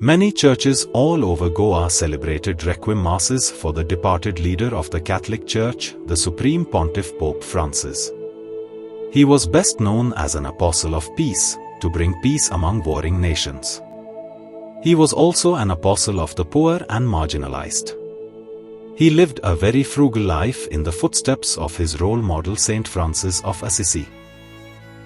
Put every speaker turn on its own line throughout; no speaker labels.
Many churches all over Goa celebrated Requiem Masses for the departed leader of the Catholic Church, the Supreme Pontiff Pope Francis. He was best known as an apostle of peace, to bring peace among warring nations. He was also an apostle of the poor and marginalized. He lived a very frugal life in the footsteps of his role model Saint Francis of Assisi.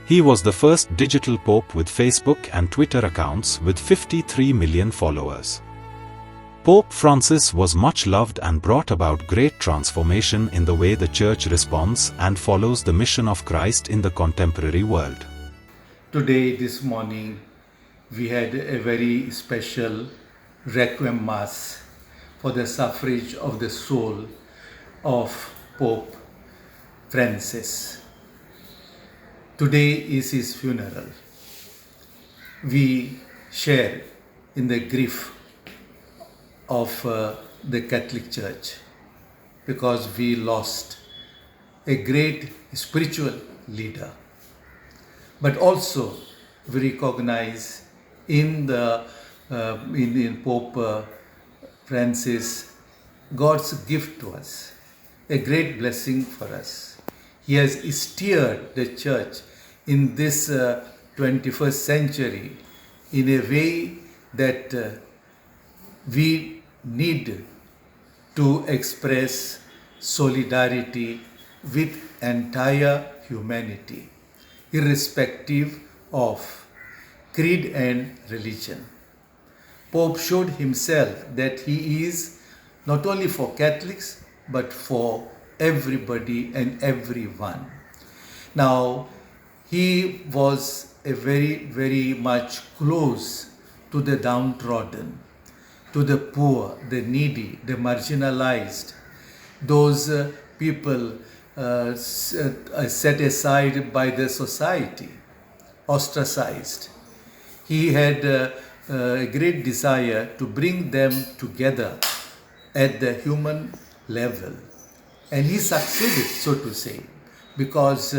He was the first digital pope with Facebook and Twitter accounts with 53 million followers. Pope Francis was much loved and brought about great transformation in the way the Church responds and follows the mission of Christ in the contemporary world.
Today, this morning, we had a very special Requiem Mass for the suffrage of the soul of Pope Francis. Today is his funeral. We share in the grief of the Catholic Church because we lost a great spiritual leader. But also we recognize in Pope Francis God's gift to us, a great blessing for us. He has steered the church in this 21st century in a way that we need to express solidarity with entire humanity, irrespective of creed and religion. Pope showed himself that he is not only for Catholics but for everybody and everyone. Now, he was a very, very much close to the downtrodden, to the poor, the needy, the marginalized, those people set aside by the society, ostracized. He had a great desire to bring them together at the human level. And he succeeded, so to say, because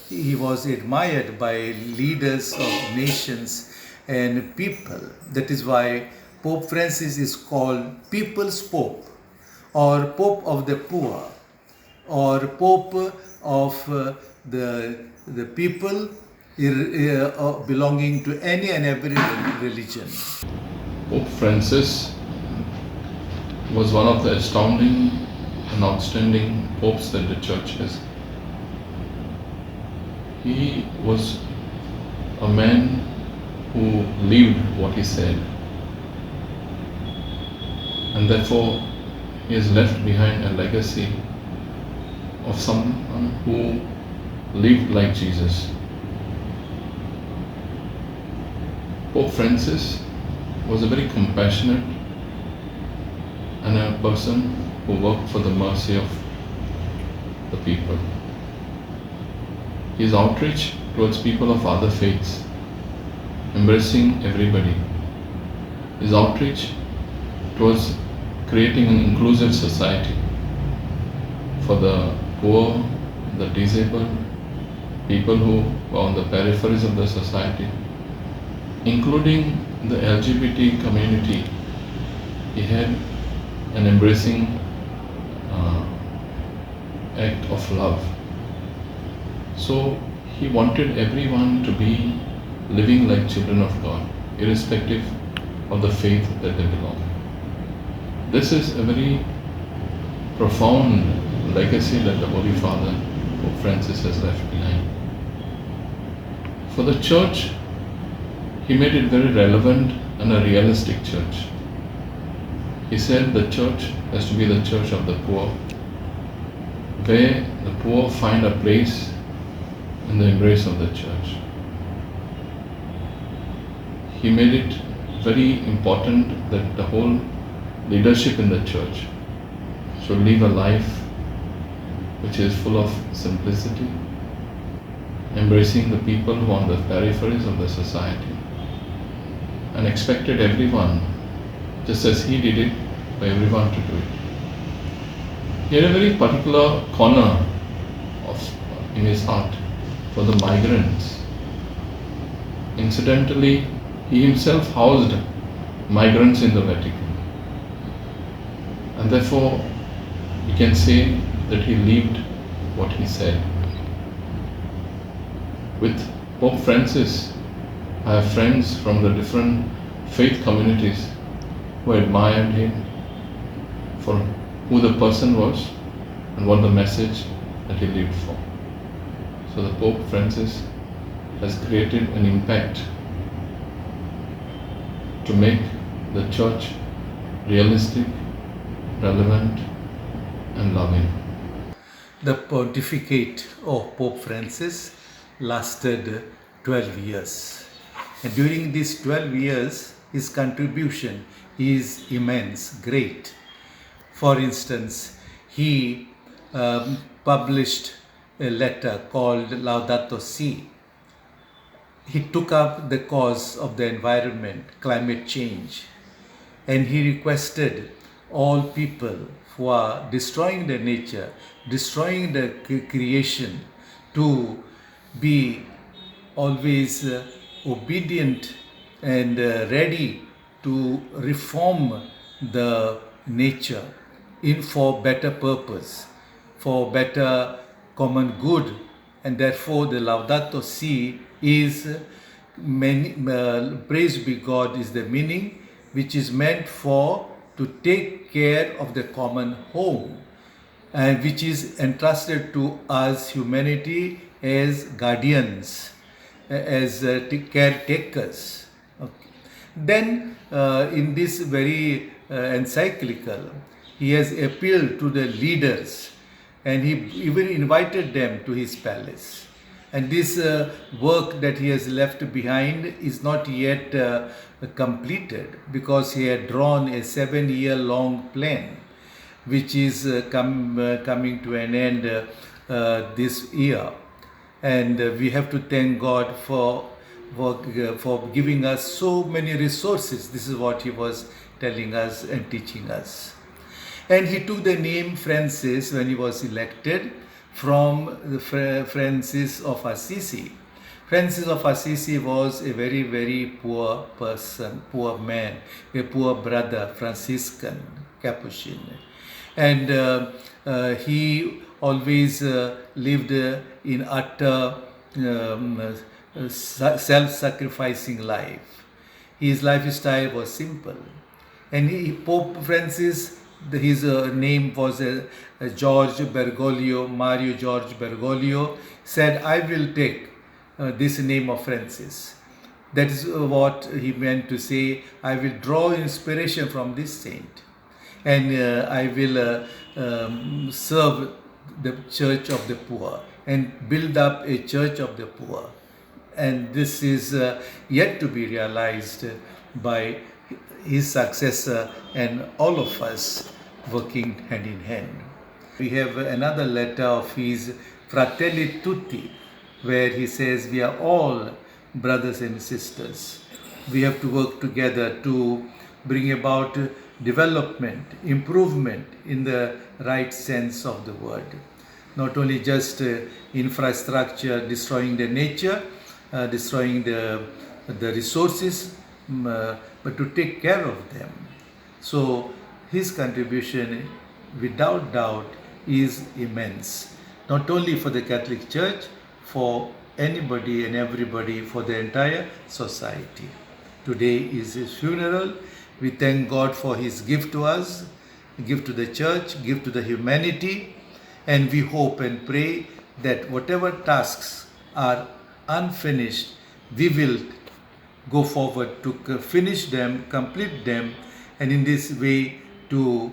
he was admired by leaders of nations and people. That is why Pope Francis is called People's Pope, or Pope of the Poor, or Pope of the people belonging to any and every religion.
Pope Francis was one of the astounding and outstanding popes that the Church has. He was a man who lived what he said, and therefore he has left behind a legacy of someone who lived like Jesus. Pope Francis was a very compassionate and a person who worked for the mercy of the people. His outreach towards people of other faiths, embracing everybody. His outreach towards creating an inclusive society for the poor, the disabled, people who were on the peripheries of the society, including the LGBT community. He had an embracing act of love. So he wanted everyone to be living like children of God, irrespective of the faith that they belong. This is a very profound legacy that the Holy Father, Pope Francis, has left behind. For the Church, he made it very relevant and a realistic church. He said the church has to be the church of the poor, where the poor find a place in the embrace of the church. He made it very important that the whole leadership in the church should live a life which is full of simplicity, embracing the people who are on the peripheries of the society, and expected everyone, just as he did it, for everyone to do it. He had a very particular corner in his heart for the migrants. Incidentally, he himself housed migrants in the Vatican. And therefore, we can say that he lived what he said. With Pope Francis, I have friends from the different faith communities who admired him for who the person was and what the message that he lived for. So the Pope Francis has created an impact to make the church realistic, relevant, and loving.
The pontificate of Pope Francis lasted 12 years. And during these 12 years, his contribution is immense, great. For instance, he published a letter called Laudato Si. He took up the cause of the environment, climate change, and he requested all people who are destroying the nature, destroying the creation, to be always obedient and ready to reform the nature for better purpose, for better common good. And therefore the Laudato Si is praise be God is the meaning, which is meant for to take care of the common home, and which is entrusted to us humanity as guardians, as caretakers. Okay. Then in this very encyclical, he has appealed to the leaders, and he even invited them to his palace. And this work that he has left behind is not yet completed, because he had drawn a 7-year-long plan, which is coming to an end this year. And we have to thank God for giving us so many resources. This is what he was telling us and teaching us. And he took the name Francis when he was elected from the Francis of Assisi. Francis of Assisi was a very, very poor person, poor man, a poor brother, Franciscan, Capuchin. And he always lived in utter self-sacrificing life. His lifestyle was simple. And Pope Francis, his name was George Bergoglio, Mario George Bergoglio, said, I will take this name of Francis. That is what he meant to say, I will draw inspiration from this saint, and I will serve the church of the poor and build up a church of the poor. And this is yet to be realized by his successor and all of us working hand in hand. We have another letter of his, Fratelli Tutti, where he says we are all brothers and sisters. We have to work together to bring about development, improvement in the right sense of the word. Not only just infrastructure, destroying the nature, destroying the resources, but to take care of them. So his contribution, without doubt, is immense. Not only for the Catholic Church, for anybody and everybody, for the entire society. Today is his funeral. We thank God for his gift to us, gift to the church, gift to the humanity, and we hope and pray that whatever tasks are unfinished, we will go forward to finish them, complete them, and in this way to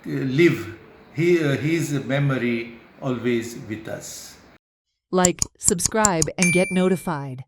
live his memory always with us.
Like, subscribe, and get notified.